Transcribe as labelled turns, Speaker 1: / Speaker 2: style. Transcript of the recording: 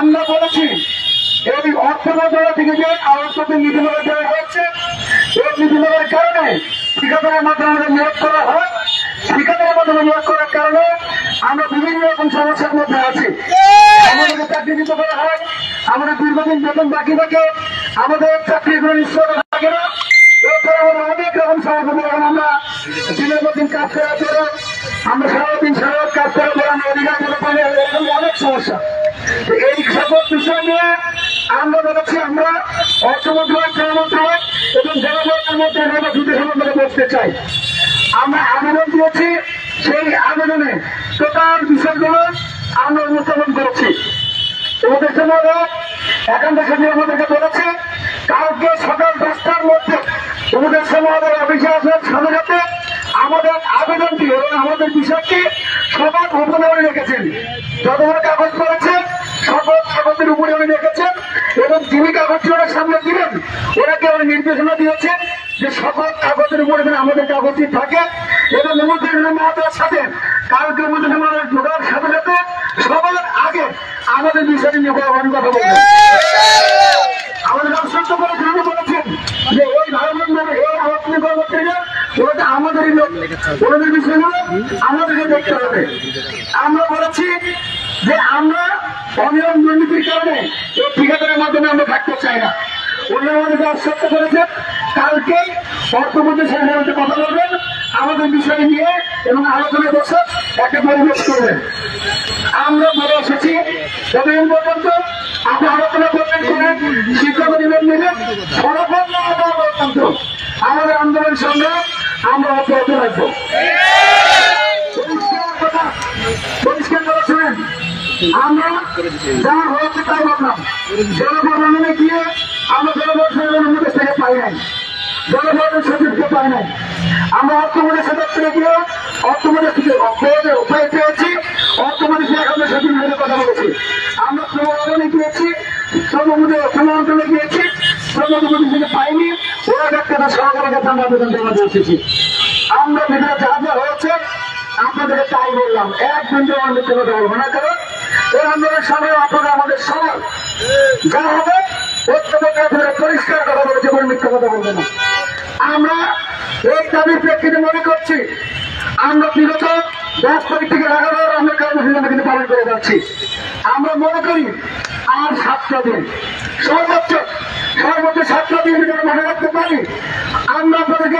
Speaker 1: আমরা বলেছি এই অর্থ মন্ত্রণালয় থেকে যে আলোচনা নীতিমালা দেওয়া হচ্ছে, এই নীতিমালার কারণে ঠিকাদারের মাধ্যমে আমাদের নিয়োগ করা হয়। ঠিকাদারের মাধ্যমে নিয়োগ করার কারণে আমরা বিভিন্ন রকম সমস্যার মধ্যে আছি। আমাদেরকে চাকরি দিতে করা হয়, আমাদের দীর্ঘদিন বেতন বাকি থাকে, আমাদের চাকরিগুলো নিশ্চয় থাকে না। এরপরে আমরা অনেক রকম সমস্যা, আমরা দিনের পর দিন কাজ করার পরে আমরা সারাদিন সারা কাজ করার পরে আমরা অধিকার মতো পাই, এরকম অনেক সমস্যা। এই সকল বিষয় নিয়ে আমরা বলেছি আমরা অর্থ মন্ত্রণালয়, শ্রম মন্ত্রণালয় এবং জনগণের মধ্যে আমরা দুটি সম্বন্ধে বলতে চাই। আমরা আবেদন দিয়েছি, সেই আবেদনে টোটাল বিষয়গুলো আমরা অনুসরণ করেছি। আমাদের সময় একান্ত সচিব আমাদেরকে বলেছে কালকে সকাল 10টার মধ্যে আমাদের সমাজের অফিসে আসার সাথে সাথে আমাদের আবেদনটি এবং আমাদের বিষয়টি সবার উপরে রেখেছেন। যতগুলো কাগজ করেছেন সকল কাগজের উপরে উনি রেখেছেন এবং যিনি কাগজটি ওনার সামনে দিলেন ওনাকে উনি নির্দেশনা দিয়েছেন যে সকল কাগজের উপরে আমাদের কাগজটি থাকে এবং আমাদের সাথে কালকে আমাদের ঢোকার সাথে সাথে সবার আগে আমাদের বিষয়টি নিয়ে কথা বলবেন। আমাদের সত্য করে বলেছেন যে এই ভারতের এই আলোচনা কর্মচারীরা ওটা আমাদেরই লোক, ওনাদের বিষয়গুলো আমাদেরকে দেখতে হবে। আমরা বলেছি যে আমরা অনিয়ম দুর্নীতির কারণে এই ঠিকাদারের মাধ্যমে আমরা থাকতে চাই না। ওনারা আমাদেরকে আশ্বস্ত করেছেন কালকে অর্থমন্ত্রী সাহেবের মধ্যে কথা বলবেন, আমাদের বিষয় নিয়ে এবং আলোচনায় বসে একটা পরিবেশ করবেন। আমরা বলে এসেছি যতদিন পর্যন্ত আপনি আলোচনা করবেন করেন, শিক্ষক দিবেন নেবেন, সর্বপূর্ণ পর্যন্ত আমাদের আন্দোলন সঙ্গে আমরা অব্যাহত রাখবো। পরিষ্কার করে শুনেন, আমরা যা হয়েছে তাই ভাবলাম। জনগণনে গিয়ে আমরা জনগণের অনুমতি থেকে পাই নাই, জনগণের সচিবকে পাই নাই। আমরা অর্থমন্ত্রী সদস্য থেকে গিয়ে অর্থমন্ত্রী উপায় পেয়েছি, অর্থমন্ত্রী এখন সচিব হিসেবে কথা বলেছি। আমরা শ্রমভবনে গিয়েছি, শ্রম মন্ত্রণালয়ে গিয়েছি, শ্রমমন্ত্রী থেকে পাইনি, ওরা একটা সরকারের কাছে আমরা আবেদন জমা দিয়েছি। আমরা ভিতরে যা যা হয়েছে আপনাদেরকে তাই বললাম, এক মিনিটের আমার মিথ্যে কথা বলবো না, কারণ এই আন্দোলনের সময় আপনারা আমাদের সবার যা হবে পরিষ্কার কথা বলেছে, কোনো মিথ্যা কথা বলবে না। আমরা এই দাবির প্রেক্ষিতে মনে করছি আমরা বিগত 10 তারিখ থেকে 11 আমরা কর্মসূচি আমরা কিন্তু পালন করে যাচ্ছি। আমরা মনে করি আর 7টা দিন, সর্বোচ্চ 7টা দিন মনে রাখতে পারি। আমরা আপনাদেরকে